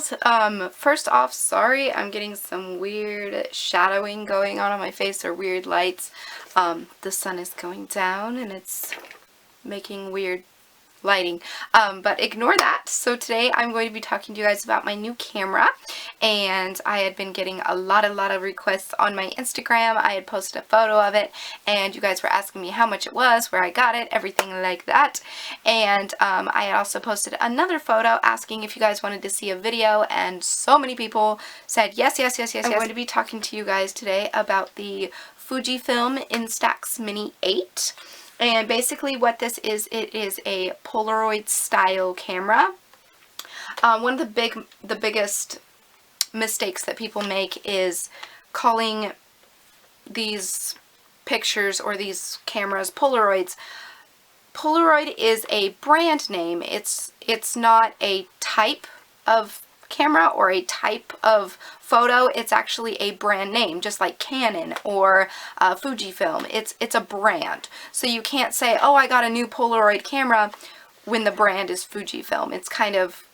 girls. First off, sorry, I'm getting some weird shadowing going on my face, or weird lights. The sun is going down and it's making weird lighting, but ignore that. So today I'm going to be talking to you guys about my new camera, and I had been getting a lot of requests on my Instagram. I had posted a photo of it and you guys were asking me how much it was, where I got it, everything like that. And I had also posted another photo asking if you guys wanted to see a video, and so many people said yes. I'm going to be talking to you guys today about the FujiFilm Instax Mini 8. And basically what this is, it is a Polaroid style camera. One of the biggest mistakes that people make is calling these pictures or these cameras Polaroids. Polaroid is a brand name. It's not a type of camera or a type of photo. It's actually a brand name, just like Canon or FujiFilm. It's a brand. So you can't say, oh, I got a new Polaroid camera when the brand is FujiFilm. It's kind of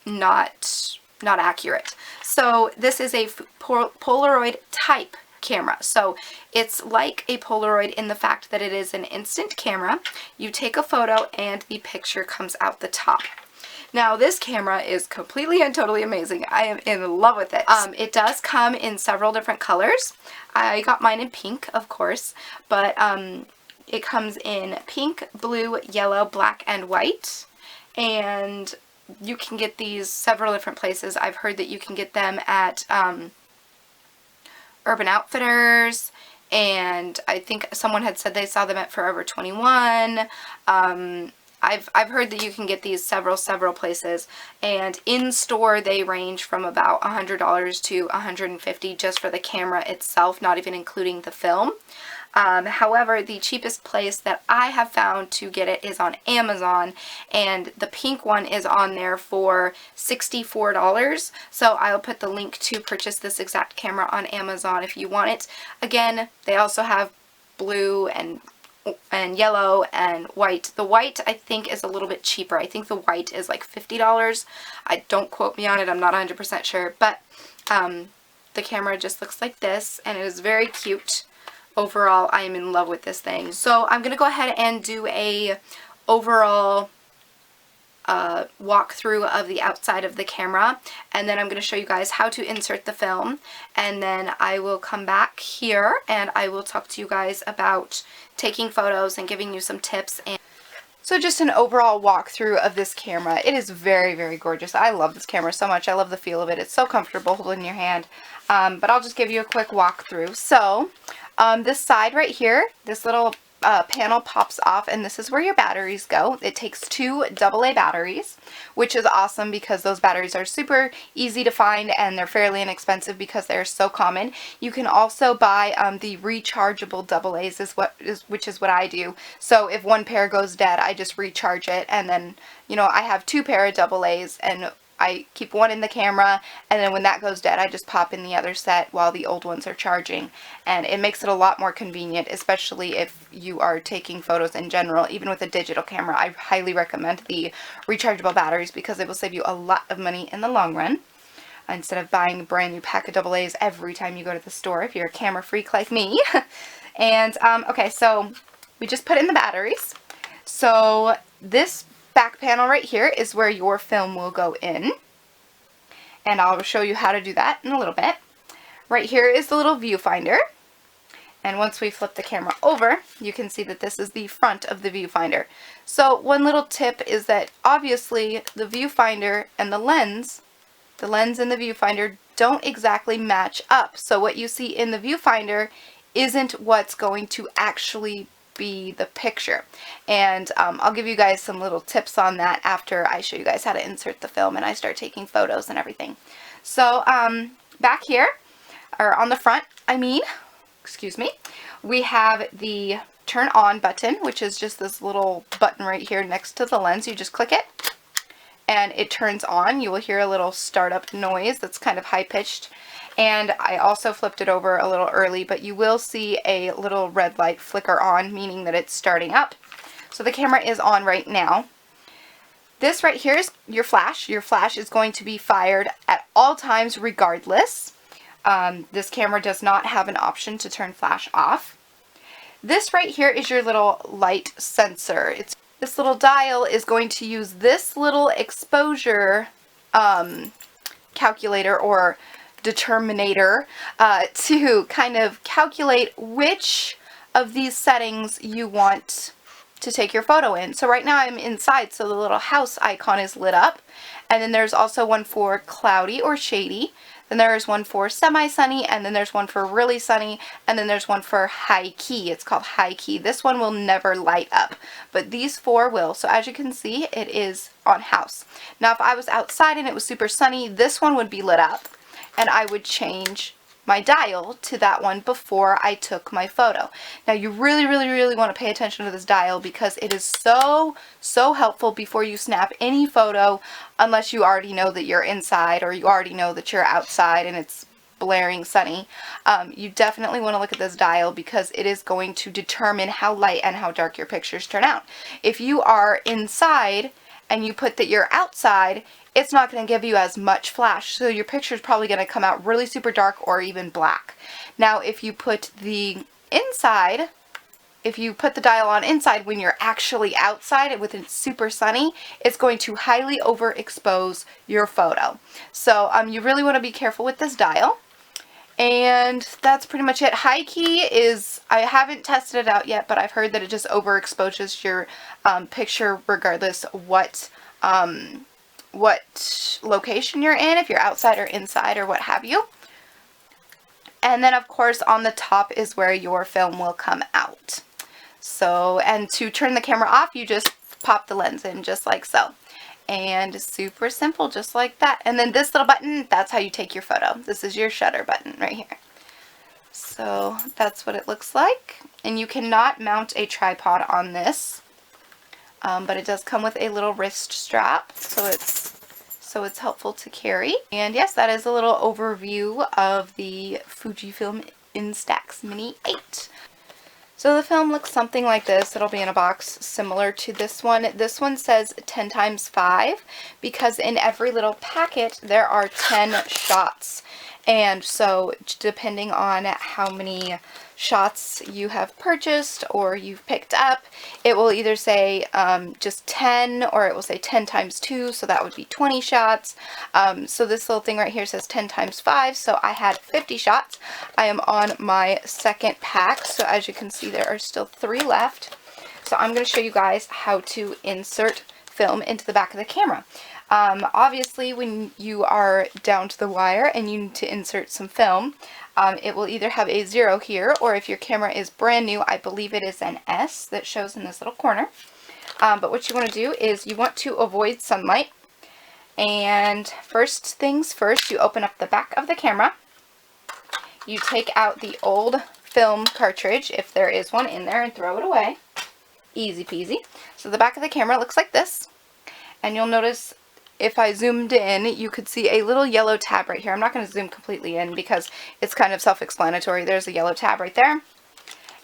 not accurate. So this is a Polaroid type camera. So it's like a Polaroid in the fact that it is an instant camera. You take a photo and the picture comes out the top. Now this camera is completely and totally amazing. I am in love with it. It does come in several different colors. I got mine in pink, of course, but it comes in pink, blue, yellow, black, and white. And you can get these several different places. I've heard that you can get them at Urban Outfitters, and I think someone had said they saw them at Forever 21. I've heard that you can get these several places, and in store they range from about $100 to $150 just for the camera itself, not even including the film. However, the cheapest place that I have found to get it is on Amazon, and the pink one is on there for $64. So I'll put the link to purchase this exact camera on Amazon if you want it. Again, they also have blue and yellow and white. The white I think is a little bit cheaper. I think the white is like $50. Don't quote me on it, I'm not 100% sure, but the camera just looks like this, and it is very cute. Overall, I am in love with this thing. So I'm going to go ahead and do a overall walkthrough of the outside of the camera, and then I'm going to show you guys how to insert the film, and then I will come back here and I will talk to you guys about taking photos and giving you some tips. And so just an overall walkthrough of this camera. It is very gorgeous. I love this camera so much. I love the feel of it. It's so comfortable holding in your hand. But I'll just give you a quick walkthrough. So this side right here, this little panel pops off, and this is where your batteries go. It takes two AA batteries, which is awesome because those batteries are super easy to find and they're fairly inexpensive because they're so common. You can also buy the rechargeable AA's, which is what I do. So if one pair goes dead, I just recharge it, and then, you know, I have two pair of AA's, and I keep one in the camera, and then when that goes dead, I just pop in the other set while the old ones are charging. And it makes it a lot more convenient, especially if you are taking photos in general. Even with a digital camera, I highly recommend the rechargeable batteries because it will save you a lot of money in the long run, instead of buying a brand new pack of AA's every time you go to the store if you're a camera freak like me. And okay, so we just put in the batteries. So this back panel right here is where your film will go in, and I'll show you how to do that in a little bit. Right here is the little viewfinder, and once we flip the camera over, you can see that this is the front of the viewfinder. So one little tip is that obviously the viewfinder and the lens and the viewfinder don't exactly match up. So what you see in the viewfinder isn't what's going to actually be the picture, and I'll give you guys some little tips on that after I show you guys how to insert the film and I start taking photos and everything. So back here, or on the front, excuse me, we have the turn on button, which is just this little button right here next to the lens. You just click it and it turns on. You will hear a little startup noise that's kind of high pitched. And I also flipped it over a little early, but you will see a little red light flicker on, meaning that it's starting up. So the camera is on right now. This right here is your flash. Your flash is going to be fired at all times regardless. This camera does not have an option to turn flash off. This right here is your little light sensor. This little dial is going to use this little exposure calculator or determinator to kind of calculate which of these settings you want to take your photo in. So right now I'm inside, so the little house icon is lit up, and then there's also one for cloudy or shady, then there's one for semi-sunny, and then there's one for really sunny, and then there's one for high key. It's called high key. This one will never light up, but these four will. So as you can see, it is on house. Now if I was outside and it was super sunny, this one would be lit up, and I would change my dial to that one before I took my photo. Now you really want to pay attention to this dial because it is so helpful before you snap any photo, unless you already know that you're inside or you already know that you're outside and it's blaring sunny. You definitely want to look at this dial because it is going to determine how light and how dark your pictures turn out. If you are inside and you put that you're outside, it's not going to give you as much flash, so your picture is probably going to come out really super dark or even black. Now if you put the inside, if you put the dial on inside when you're actually outside with it super sunny, it's going to highly overexpose your photo. So you really want to be careful with this dial. And that's pretty much it. High key is, I haven't tested it out yet, but I've heard that it just overexposes your picture regardless what location you're in, if you're outside or inside or what have you. And then of course on the top is where your film will come out. So, and to turn the camera off, you just pop the lens in just like so. And super simple, just like that. And then this little button, that's how you take your photo. This is your shutter button right here. So that's what it looks like. And you cannot mount a tripod on this. But it does come with a little wrist strap, so it's helpful to carry. And yes, that is a little overview of the FujiFilm Instax Mini 8. So the film looks something like this. It'll be in a box similar to this one. This one says 10x5 because in every little packet there are 10 shots. And so depending on how many shots you have purchased or you've picked up, it will either say just 10, or it will say 10 times 2, so that would be 20 shots. So this little thing right here says 10 times 5, so I had 50 shots. I am on my second pack, so as you can see there are still 3 left. So I'm going to show you guys how to insert film into the back of the camera. Obviously when you are down to the wire and you need to insert some film, it will either have a 0 here, or if your camera is brand new, I believe it is an S that shows in this little corner. But what you want to do is you want to avoid sunlight. And first things first, you open up the back of the camera. You take out the old film cartridge, if there is one in there, and throw it away. Easy peasy. So the back of the camera looks like this. And you'll notice if I zoomed in, you could see a little yellow tab right here. I'm not going to zoom completely in because it's kind of self-explanatory. There's a yellow tab right there.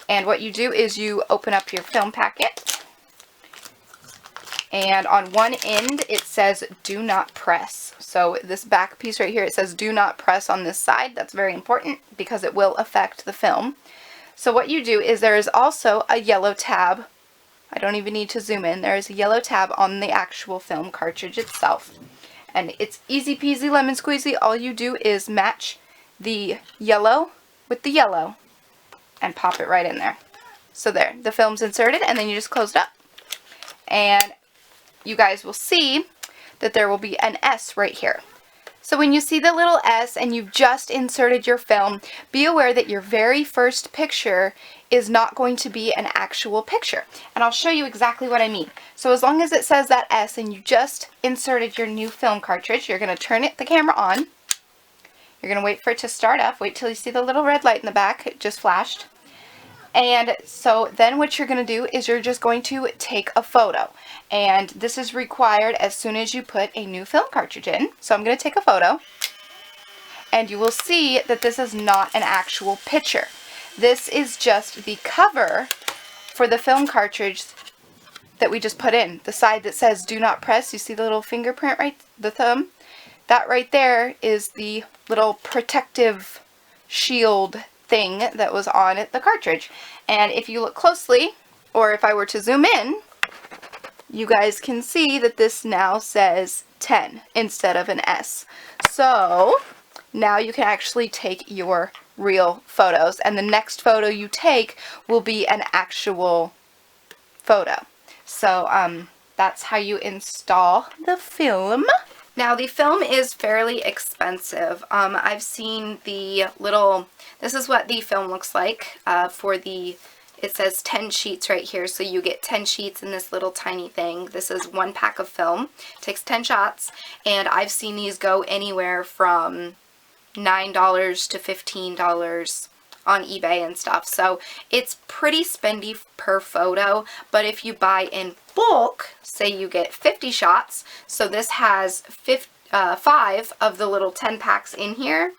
And what you do is you open up your film packet. And on one end, it says do not press. So this back piece right here, it says do not press on this side. That's very important because it will affect the film. So what you do is there is also a yellow tab. I don't even need to zoom in. There is a yellow tab on the actual film cartridge itself. And it's easy peasy lemon squeezy. All you do is match the yellow with the yellow and pop it right in there. So there, the film's inserted, and then you just close it up. And you guys will see that there will be an S right here. So when you see the little S and you've just inserted your film, be aware that your very first picture is not going to be an actual picture. And I'll show you exactly what I mean. So as long as it says that S and you just inserted your new film cartridge, you're going to turn the camera on. You're going to wait for it to start up. Wait till you see the little red light in the back. It just flashed. And so then what you're going to do is you're just going to take a photo. And this is required as soon as you put a new film cartridge in. So I'm going to take a photo. And you will see that this is not an actual picture. This is just the cover for the film cartridge that we just put in. The side that says do not press, you see the little fingerprint right, the thumb? That right there is the little protective shield thing that was on the cartridge. And if you look closely, or if I were to zoom in, you guys can see that this now says 10 instead of an S. So now you can actually take your real photos, and the next photo you take will be an actual photo. So that's how you install the film. Now the film is fairly expensive. I've seen the little, this is what the film looks like for the, it says 10 sheets right here, so you get 10 sheets in this little tiny thing. This is one pack of film. It takes 10 shots, and I've seen these go anywhere from $9 to $15 on eBay and stuff. So it's pretty spendy per photo, but if you buy in bulk, say you get 50 shots, so this has 5 of the little 10 packs in here.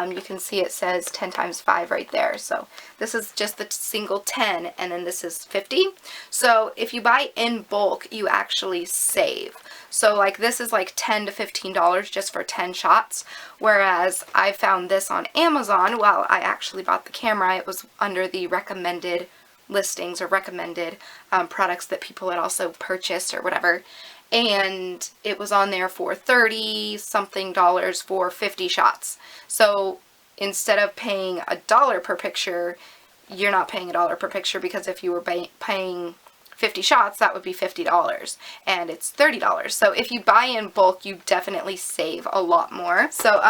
You can see it says 10 times 5 right there. So this is just the single 10, and then this is 50. So if you buy in bulk, you actually save. So like this is like $10 to $15 just for 10 shots, whereas I found this on Amazon. Well, I actually bought the camera. It was under the recommended listings or recommended products that people had also purchased or whatever, and it was on there for $30 something for 50 shots. So instead of paying $1 per picture, you're not paying $1 per picture, because if you were paying 50 shots, that would be $50, and it's $30. So if you buy in bulk, you definitely save a lot more. So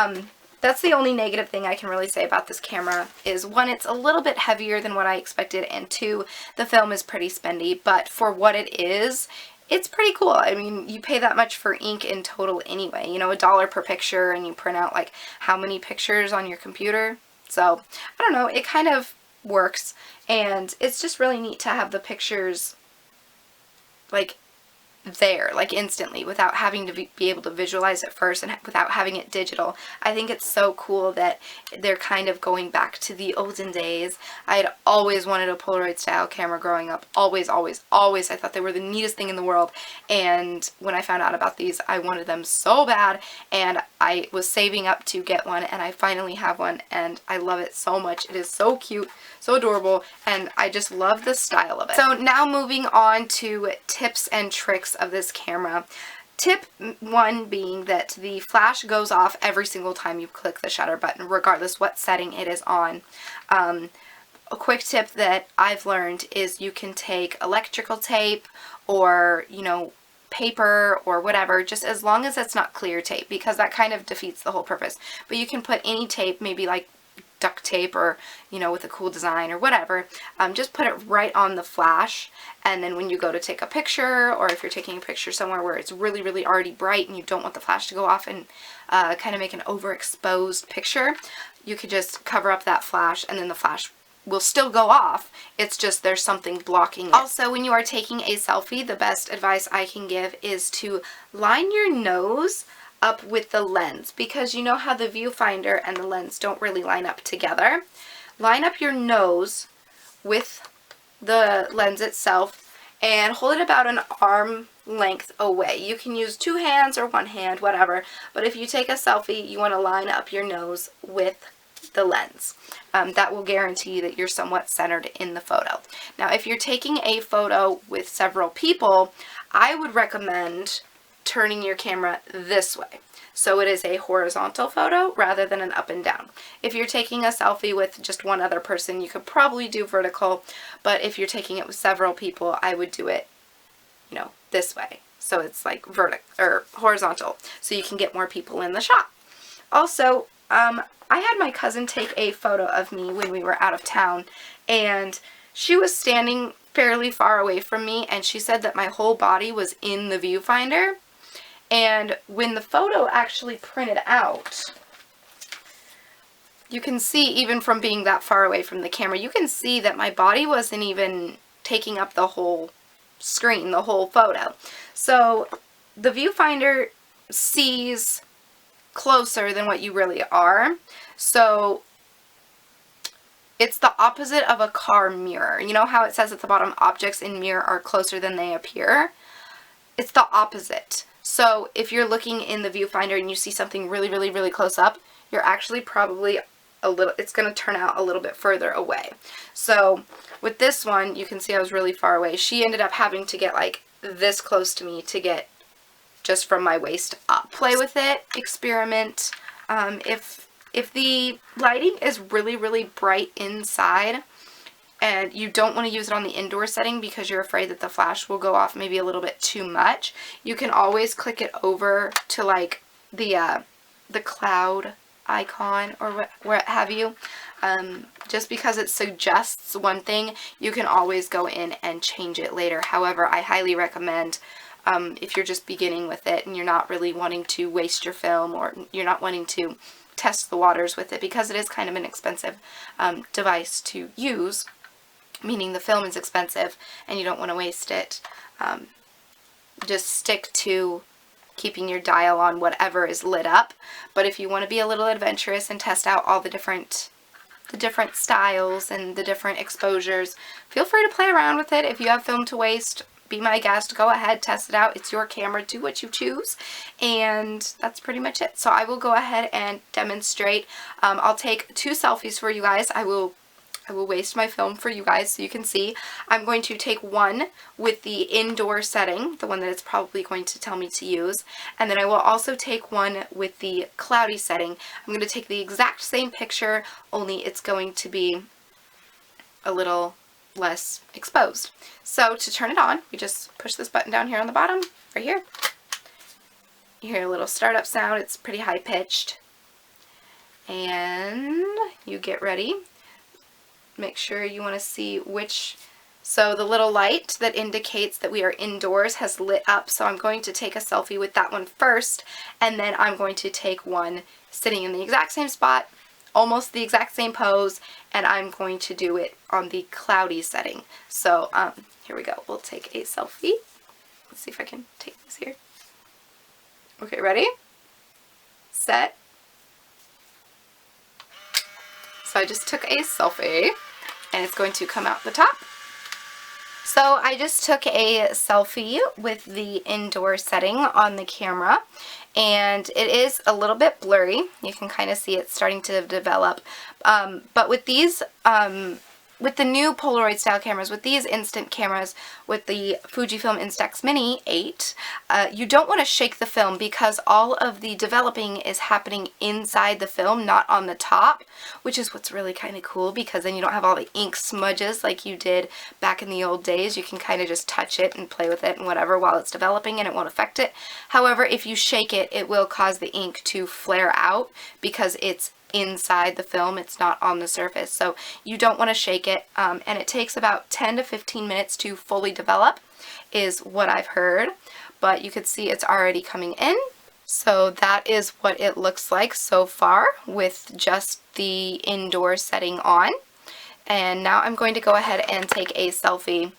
that's the only negative thing I can really say about this camera is, one, it's a little bit heavier than what I expected, and two, the film is pretty spendy, but for what it is, it's pretty cool. I mean, you pay that much for ink in total anyway, you know, $1 per picture, and you print out like how many pictures on your computer. So I don't know, it kind of works, and it's just really neat to have the pictures like there, like instantly, without having to be able to visualize it first, and without having it digital. I think it's so cool that they're kind of going back to the olden days. I had always wanted a Polaroid style camera growing up. Always, always, always. I thought they were the neatest thing in the world, and when I found out about these, I wanted them so bad, and I was saving up to get one, and I finally have one, and I love it so much. It is so cute, so adorable, and I just love the style of it. So now moving on to tips and tricks of this camera. Tip 1 being that the flash goes off every single time you click the shutter button, regardless what setting it is on. A quick tip that I've learned is you can take electrical tape or, you know, paper or whatever, just as long as it's not clear tape, because that kind of defeats the whole purpose. But you can put any tape, maybe like duct tape, or, you know, with a cool design or whatever, just put it right on the flash, and then when you go to take a picture, or if you're taking a picture somewhere where it's really, really already bright and you don't want the flash to go off and kind of make an overexposed picture, you could just cover up that flash, and then the flash will still go off. It's just there's something blocking it. Also, when you are taking a selfie, the best advice I can give is to line your nose up with the lens, because you know how the viewfinder and the lens don't really line up together. Line up your nose with the lens itself and hold it about an arm length away. You can use 2 hands or 1 hand, whatever, but if you take a selfie, you want to line up your nose with the lens. That will guarantee that you're somewhat centered in the photo. Now, if you're taking a photo with several people, I would recommend turning your camera this way, so it is a horizontal photo rather than an up and down. If you're taking a selfie with just one other person, you could probably do vertical, but if you're taking it with several people, I would do it, you know, this way, so it's like vertical or horizontal, so you can get more people in the shot. Also, I had my cousin take a photo of me when we were out of town, and she was standing fairly far away from me, and she said that my whole body was in the viewfinder. And when the photo actually printed out, you can see, even from being that far away from the camera, you can see that my body wasn't even taking up the whole screen, the whole photo. So the viewfinder sees closer than what you really are. So It's the opposite of a car mirror. You know how it says at the bottom, objects in mirror are closer than they appear? It's the opposite. So if you're looking in the viewfinder and you see something really, really, really close up, you're actually probably it's going to turn out a little bit further away. So with this one, you can see I was really far away. She ended up having to get like this close to me to get just from my waist up. Play with it, experiment. If the lighting is really, really bright inside and you don't want to use it on the indoor setting because you're afraid that the flash will go off maybe a little bit too much, you can always click it over to like the cloud icon or what have you. Just because it suggests one thing, you can always go in and change it later. However, I highly recommend if you're just beginning with it and you're not really wanting to waste your film, or you're not wanting to test the waters with it, because it is kind of an expensive device to use, meaning the film is expensive and you don't want to waste it. Just stick to keeping your dial on whatever is lit up. But if you want to be a little adventurous and test out all the different styles and the different exposures, feel free to play around with it. If you have film to waste, be my guest, go ahead, test it out. It's your camera, do what you choose, and that's pretty much it. So I will go ahead and demonstrate. I'll take 2 selfies for you guys. I will waste my film for you guys so you can see. I'm going to take one with the indoor setting, the one that it's probably going to tell me to use, and then I will also take one with the cloudy setting. I'm going to take the exact same picture, only it's going to be a little less exposed. So to turn it on, we just push this button down here on the bottom, right here. You hear a little startup sound. It's pretty high pitched. And you get ready. Make sure you want to see which, so the little light that indicates that we are indoors has lit up, so I'm going to take a selfie with that one first, and then I'm going to take one sitting in the exact same spot, almost the exact same pose, and I'm going to do it on the cloudy setting. So here we go. We'll take a selfie. Let's see if I can take this here. Okay, ready? Set. So I just took a selfie, and it's going to come out the top. So I just took a selfie with the indoor setting on the camera, and it is a little bit blurry. You can kind of see it starting to develop. But with these, with the new Polaroid style cameras, with these instant cameras, with the FujiFilm Instax Mini 8, you don't want to shake the film because all of the developing is happening inside the film, not on the top, which is what's really kind of cool, because then you don't have all the ink smudges like you did back in the old days. You can kind of just touch it and play with it and whatever while it's developing, and it won't affect it. However, if you shake it, it will cause the ink to flare out because it's inside the film, it's not on the surface. So you don't want to shake it, and it takes about 10 to 15 minutes to fully develop is what I've heard, but you can see it's already coming in. So that is what it looks like so far with just the indoor setting on. And now I'm going to go ahead and take a selfie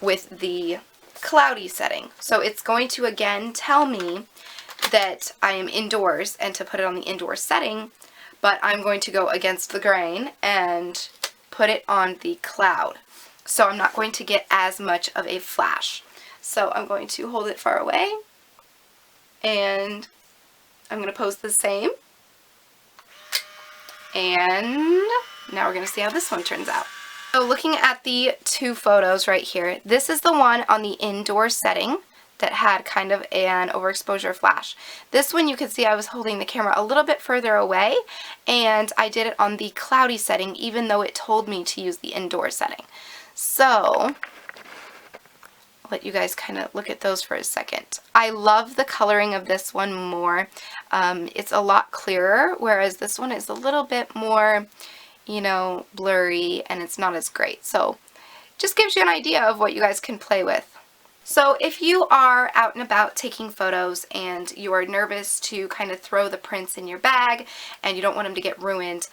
with the cloudy setting. So it's going to again tell me that I am indoors and to put it on the indoor setting, but I'm going to go against the grain and put it on the cloud. So I'm not going to get as much of a flash. So I'm going to hold it far away, and I'm going to pose the same. And now we're going to see how this one turns out. So looking at the 2 photos right here, this is the one on the indoor setting that had kind of an overexposure flash. This one you can see I was holding the camera a little bit further away, and I did it on the cloudy setting even though it told me to use the indoor setting. So I'll let you guys kind of look at those for a second. I love the coloring of this one more. It's a lot clearer, whereas this one is a little bit more, you know, blurry, and it's not as great. So just gives you an idea of what you guys can play with. So if you are out and about taking photos and you are nervous to kind of throw the prints in your bag and you don't want them to get ruined,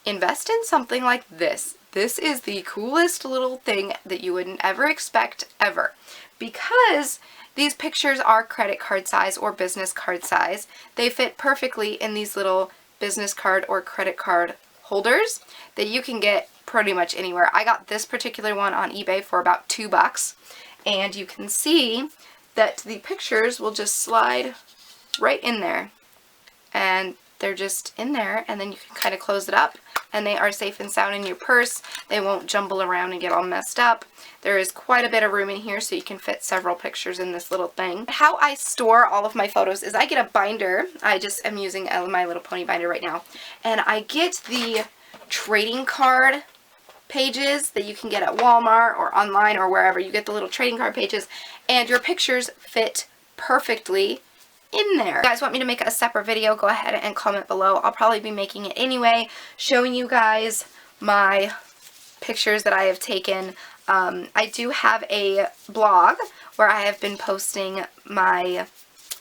invest in something like this. This is the coolest little thing that you wouldn't ever expect ever, because these pictures are credit card size or business card size. They fit perfectly in these little business card or credit card holders that you can get pretty much anywhere. I got this particular one on eBay for about $2, and you can see that the pictures will just slide right in there, and they're just in there, and then you can kind of close it up, and they are safe and sound in your purse. They won't jumble around and get all messed up. There is quite a bit of room in here, so you can fit several pictures in this little thing. How I store all of my photos is I get a binder. I just am using My Little Pony binder right now, and I get the trading card pages that you can get at Walmart or online or wherever. You get the little trading card pages, and your pictures fit perfectly in there. If you guys want me to make a separate video, go ahead and comment below. I'll probably be making it anyway, showing you guys my pictures that I have taken. I do have a blog where I have been posting my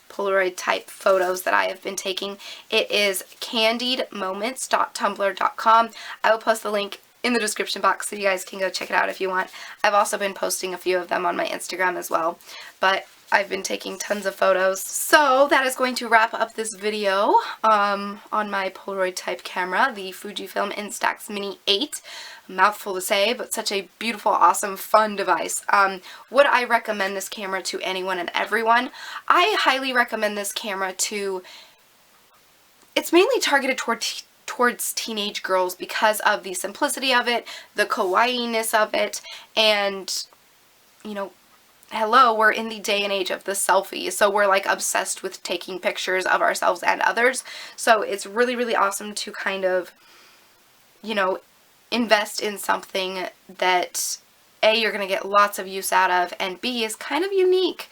Polaroid type photos that I have been taking. It is candiedmoments.tumblr.com. I will post the link in the description box so you guys can go check it out if you want. I've also been posting a few of them on my Instagram as well, but I've been taking tons of photos. So that is going to wrap up this video on my Polaroid type camera, the FujiFilm Instax Mini 8. Mouthful to say, but such a beautiful, awesome, fun device. Would I recommend this camera to anyone and everyone? I highly recommend this camera to... It's mainly targeted towards teenage girls because of the simplicity of it, the kawaii-ness of it, and, you know, hello, we're in the day and age of the selfie, so we're like obsessed with taking pictures of ourselves and others, so it's really, really awesome to kind of, you know, invest in something that A, you're going to get lots of use out of, and B, is kind of unique,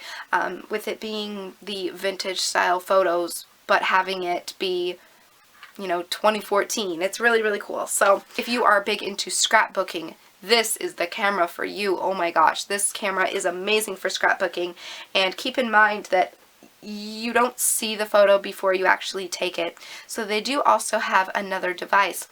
with it being the vintage style photos, but having it be, you know, 2014. It's really, really cool. So if you are big into scrapbooking, this is the camera for you. Oh my gosh, this camera is amazing for scrapbooking, and keep in mind that you don't see the photo before you actually take it. So they do also have another device,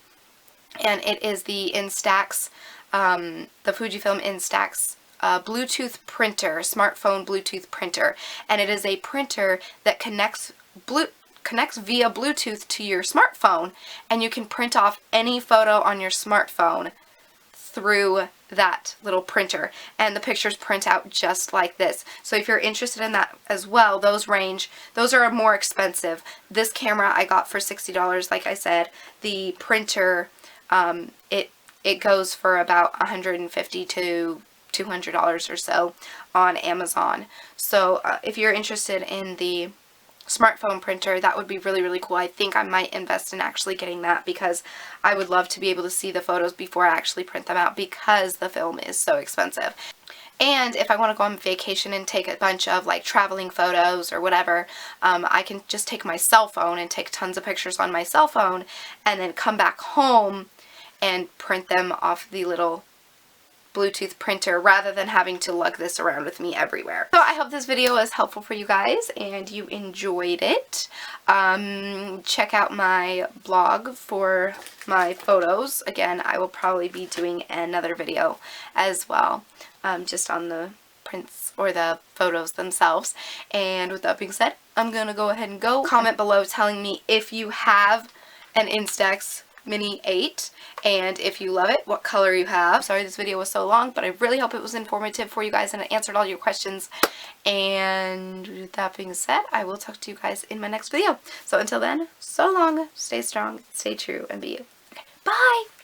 and it is the Instax, the FujiFilm Instax Bluetooth printer, smartphone Bluetooth printer, and it is a printer that connects via Bluetooth to your smartphone, and you can print off any photo on your smartphone through that little printer, and the pictures print out just like this. So if you're interested in that as well, those are more expensive. This camera I got for $60, like I said. The printer, it goes for about $150 to $200 or so on Amazon. So if you're interested in the smartphone printer, that would be really, really cool. I think I might invest in actually getting that, because I would love to be able to see the photos before I actually print them out, because the film is so expensive. And if I want to go on vacation and take a bunch of like traveling photos or whatever, I can just take my cell phone and take tons of pictures on my cell phone, and then come back home and print them off the little Bluetooth printer, rather than having to lug this around with me everywhere. So I hope this video was helpful for you guys and you enjoyed it. Check out my blog for my photos. Again, I will probably be doing another video as well, just on the prints or the photos themselves. And with that being said, I'm gonna go ahead and go. Comment below telling me if you have an Instax Mini 8, and if you love it, what color you have. Sorry this video was so long, but I really hope it was informative for you guys and it answered all your questions. And with that being said, I will talk to you guys in my next video. So until then, so long, stay strong, stay true, and be you. Okay, bye!